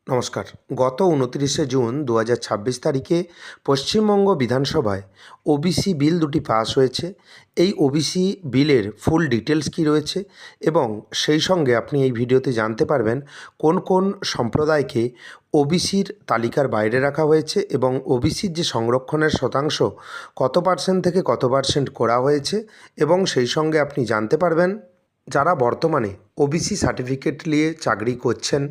নমস্কার। গত ২৯শে জুন ২০২৬ তারিখে পশ্চিমবঙ্গ বিধানসভায় ওবিসি বিল দুটি পাস হয়েছে। এই ওবিসি বিলের ফুল ডিটেলস কী রয়েছে এবং সেই সঙ্গে আপনি এই ভিডিওতে জানতে পারবেন কোন কোন সম্প্রদায়কে ওবিসির তালিকার বাইরে রাখা হয়েছে এবং ওবিসির যে সংরক্ষণের শতাংশ কত পার্সেন্ট থেকে কত পার্সেন্ট করা হয়েছে এবং সেই সঙ্গে আপনি জানতে পারবেন যারা বর্তমানে ওবিসি সার্টিফিকেট নিয়ে চাকরি করছেন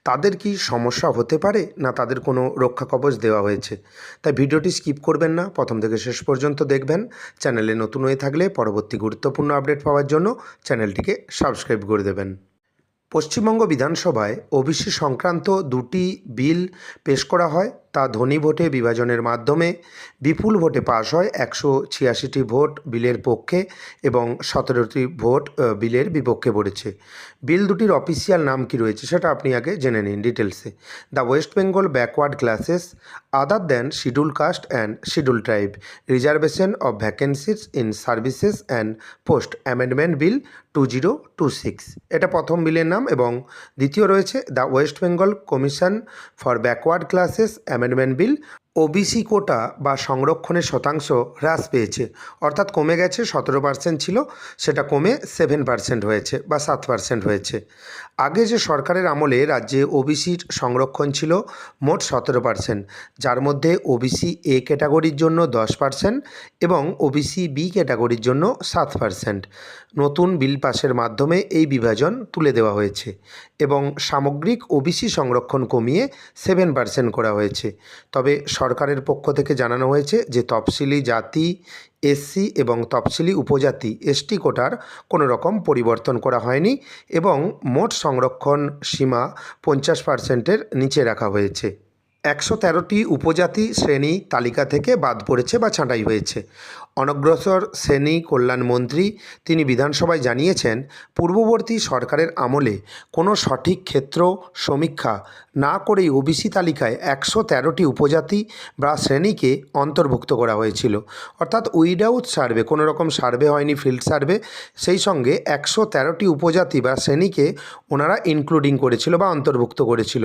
তাদের কি সমস্যা হতে পারে না তাদের কোনো রক্ষা কবচ দেওয়া হয়েছে। তাই ভিডিওটি স্কিপ করবেন না, প্রথম থেকে শেষ পর্যন্ত দেখবেন। চ্যানেলে নতুন হয়ে থাকলে পরবর্তী গুরুত্বপূর্ণ আপডেট পাওয়ার জন্য চ্যানেলটিকে সাবস্ক্রাইব করে দেবেন। পশ্চিমবঙ্গ বিধানসভায় ওবিসি সংক্রান্ত দুটি বিল পেশ করা হয়, তা ধ্বনি ভোটে বিভাজনের মাধ্যমে বিপুল ভোটে পাশ হয়। 186টি ভোট বিলের পক্ষে এবং 17টি ভোট বিলের বিপক্ষে পড়েছে। বিল দুটির অফিসিয়াল নাম কি রয়েছে সেটা আপনি আগে জেনে নিন ডিটেলসে। The West Bengal backward classes other than scheduled caste and scheduled tribe reservation of vacancies in services and post amendment bill 2026, এটা প্রথম বিলের নাম। এবং দ্বিতীয় রয়েছে the West Bengal commission for backward classes amendment bill. OBC quota বা সংরক্ষণের শতাংশ হ্রাস পেয়েছে, অর্থাৎ কমে গেছে। 17% ছিল, সেটা কমে 7% হয়েছে বা 7% হয়েছে। আগে যে সরকারের আমলে রাজ্যে ওবিসির সংরক্ষণ ছিল মোট 17%, যার মধ্যে ওবিসি এ ক্যাটাগরির জন্য 10% এবং ওবিসি বি ক্যাটাগরির জন্য 7%। নতুন বিল পাসের মাধ্যমে এই বিভাজন তুলে দেওয়া হয়েছে এবং সামগ্রিক ওবিসি সংরক্ষণ কমিয়ে 7% করা হয়েছে। তবে সরকারের পক্ষ থেকে জানানো হয়েছে যে তফসিলি জাতি এসসি এবং তফসিলি উপজাতি এসটি কোটার কোনো রকম পরিবর্তন করা হয়নি এবং মোট সংরক্ষণ সীমা 50%-এর নিচে রাখা হয়েছে। 113টি উপজাতি শ্রেণী তালিকা থেকে বাদ পড়েছে বা ছাঁটাই হয়েছে। অনগ্রসর শ্রেণী কল্যাণমন্ত্রী তিনি বিধানসভায় জানিয়েছেন, পূর্ববর্তী সরকারের আমলে কোনো সঠিক ক্ষেত্র সমীক্ষা না করেই ওবিসি তালিকায় 113টি উপজাতি বা শ্রেণীকে অন্তর্ভুক্ত করা হয়েছিল, অর্থাৎ উইদাউট সার্ভে, কোনো রকম সার্ভে হয়নি, ফিল্ড সার্ভে। সেই সঙ্গে 113টি উপজাতি বা শ্রেণীকে ওনারা ইনক্লুডিং করেছিল বা অন্তর্ভুক্ত করেছিল।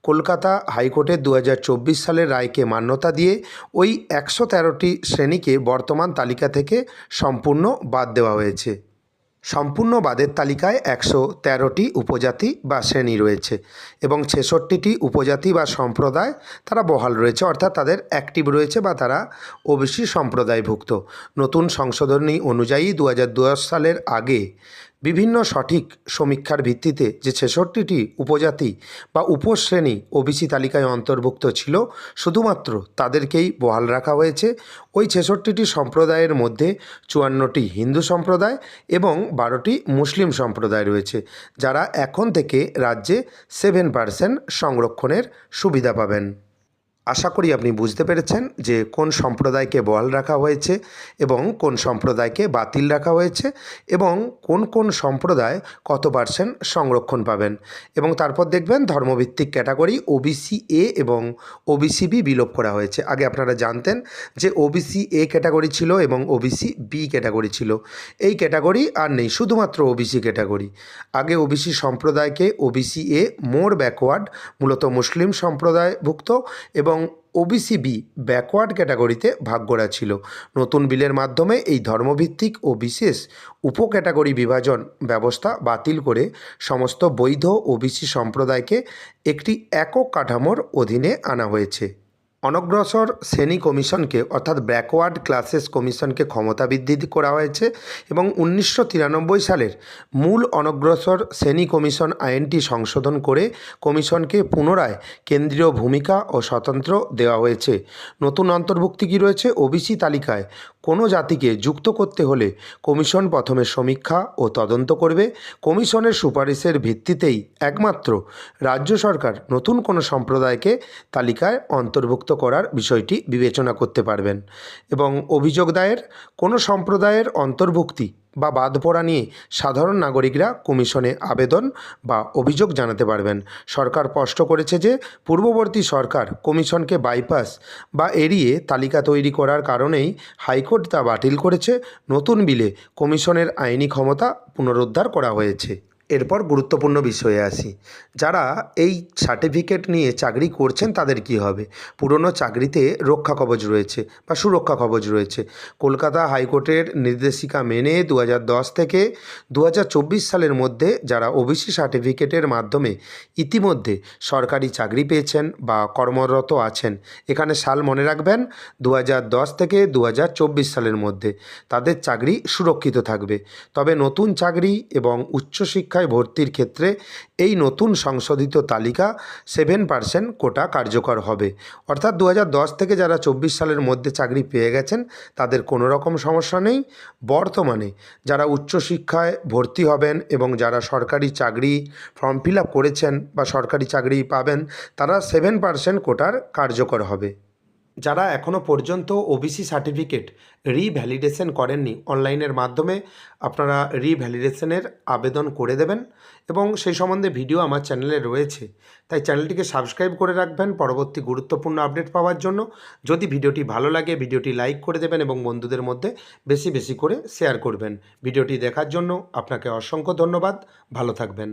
কলকাতা হাইকোর্টের 2024 সালের রায়কে মান্যতা দিয়ে ওই 113টি শ্রেণীকে বর্তমান তালিকা থেকে সম্পূর্ণ বাদ দেওয়া হয়েছে। সম্পূর্ণ বাদের তালিকায় 113টি উপজাতি বা শ্রেণী রয়েছে এবং 66টি উপজাতি বা সম্প্রদায় তারা বহাল রয়েছে, অর্থাৎ তাদের অ্যাক্টিভ রয়েছে বা তারা ওবিসি সম্প্রদায়ভুক্ত। নতুন সংশোধনী অনুযায়ী 2010 সালের আগে বিভিন্ন সঠিক সমীক্ষার ভিত্তিতে যে 66টি উপজাতি বা উপশ্রেণী ওবিসি তালিকায় অন্তর্ভুক্ত ছিল, শুধুমাত্র তাদেরকেই বহাল রাখা হয়েছে। ওই 66টি সম্প্রদায়ের মধ্যে 54টি হিন্দু সম্প্রদায় এবং 12টি মুসলিম সম্প্রদায় রয়েছে, যারা এখন থেকে রাজ্যে 7% সংরক্ষণের সুবিধা পাবেন। আশা করি আপনি বুঝতে পেরেছেন যে কোন সম্প্রদায়কে বহাল রাখা হয়েছে এবং কোন সম্প্রদায়কে বাতিল রাখা হয়েছে এবং কোন কোন সম্প্রদায় কত পার্সেন্ট সংরক্ষণ পাবেন। এবং তারপর দেখবেন ধর্মভিত্তিক ক্যাটাগরি ওবিসি এ এবং ওবিসি বি বিলোপ করা হয়েছে। আগে আপনারা জানতেন যে ওবিসি এ ক্যাটাগরি ছিল এবং ওবিসি বি ক্যাটাগরি ছিল, এই ক্যাটাগরি আর নেই, শুধুমাত্র ওবিসি ক্যাটাগরি। আগে ওবিসি সম্প্রদায়কে ওবিসি এ মোর ব্যাকওয়ার্ড, মূলত মুসলিম সম্প্রদায়ভুক্ত, এবং ওবিসি বি ব্যাকওয়ার্ড ক্যাটাগরিতে ভাগ করা ছিল। নতুন বিলের মাধ্যমে এই ধর্মভিত্তিক ও বিশেষ উপক্যাটাগরি বিভাজন ব্যবস্থা বাতিল করে সমস্ত বৈধ ওবিসি সম্প্রদায়কে একটি একক কাঠামোর অধীনে আনা হয়েছে। অনগ্রসর শ্রেণী কমিশনকে অর্থাৎ ব্যাকওয়ার্ড ক্লাসেস কমিশনকে ক্ষমতা বৃদ্ধি করা হয়েছে এবং 1993 সালের মূল অনগ্রসর শ্রেণী কমিশন আইনটি সংশোধন করে কমিশনকে পুনরায় কেন্দ্রীয় ভূমিকা ও স্বতন্ত্র দেওয়া হয়েছে। নতুন অন্তর্ভুক্তি কী রয়েছে? ওবিসি তালিকায় কোনো জাতিকে যুক্ত করতে হলে কমিশন প্রথমে সমীক্ষা ও তদন্ত করবে। কমিশনের সুপারিশের ভিত্তিতেই একমাত্র রাজ্য সরকার নতুন কোনো সম্প্রদায়কে তালিকায় অন্তর্ভুক্ত করার বিষয়টি বিবেচনা করতে পারবেন। এবং অভিযোগ দায়ের, কোনো সম্প্রদায়ের অন্তর্ভুক্তি বা বাদ পড়া নিয়ে সাধারণ নাগরিকরা কমিশনে আবেদন বা অভিযোগ জানাতে পারবেন। সরকার স্পষ্ট করেছে যে পূর্ববর্তী সরকার কমিশনকে বাইপাস বা এড়িয়ে তালিকা তৈরি করার কারণেই হাইকোর্ট তা বাতিল করেছে। নতুন বিলে কমিশনের আইনি ক্ষমতা পুনরুদ্ধার করা হয়েছে। এরপর গুরুত্বপূর্ণ বিষয়ে আসি। যারা এই সার্টিফিকেট নিয়ে চাকরি করছেন তাদের কি হবে? পুরনো চাকরিতে রক্ষা কবচ রয়েছে বা সুরক্ষা কবচ রয়েছে। কলকাতা হাইকোর্টের নির্দেশিকা মেনে 2010 থেকে 2024 সালের মধ্যে যারা ওবিসি সার্টিফিকেটের মাধ্যমে ইতিমধ্যে সরকারি চাকরি পেয়েছেন বা কর্মরত আছেন, এখানে সাল মনে রাখবেন 2010 থেকে 2024 সালের মধ্যে তাদের চাকরি সুরক্ষিত থাকবে। তবে নতুন চাকরি এবং উচ্চশিক্ষায় ভর্তির ক্ষেত্রে এই নতুন সংশোধিত তালিকা 7% কোটা কার্যকর হবে। অর্থাৎ 2010 থেকে যারা 24 সালের মধ্যে চাকরি পেয়ে গেছেন তাদের কোনো রকম সমস্যা নেই। বর্তমানে যারা উচ্চশিক্ষায় ভর্তি হবেন এবং যারা সরকারি চাকরি ফর্ম ফিল আপ করেছেন বা সরকারি চাকরি পাবেন, তারা 7% কোটার কার্যকর হবে। যারা এখনও পর্যন্ত ওবিসি সার্টিফিকেট রিভ্যালিডেশন করেননি, অনলাইনের মাধ্যমে আপনারা রিভ্যালিডেশনের আবেদন করে দেবেন এবং সেই সম্বন্ধে ভিডিও আমার চ্যানেলে রয়েছে, তাই চ্যানেলটিকে সাবস্ক্রাইব করে রাখবেন পরবর্তী গুরুত্বপূর্ণ আপডেট পাওয়ার জন্য। যদি ভিডিওটি ভালো লাগে ভিডিওটি লাইক করে দেবেন এবং বন্ধুদের মধ্যে বেশি বেশি করে শেয়ার করবেন। ভিডিওটি দেখার জন্য আপনাকে অসংখ্য ধন্যবাদ। ভালো থাকবেন।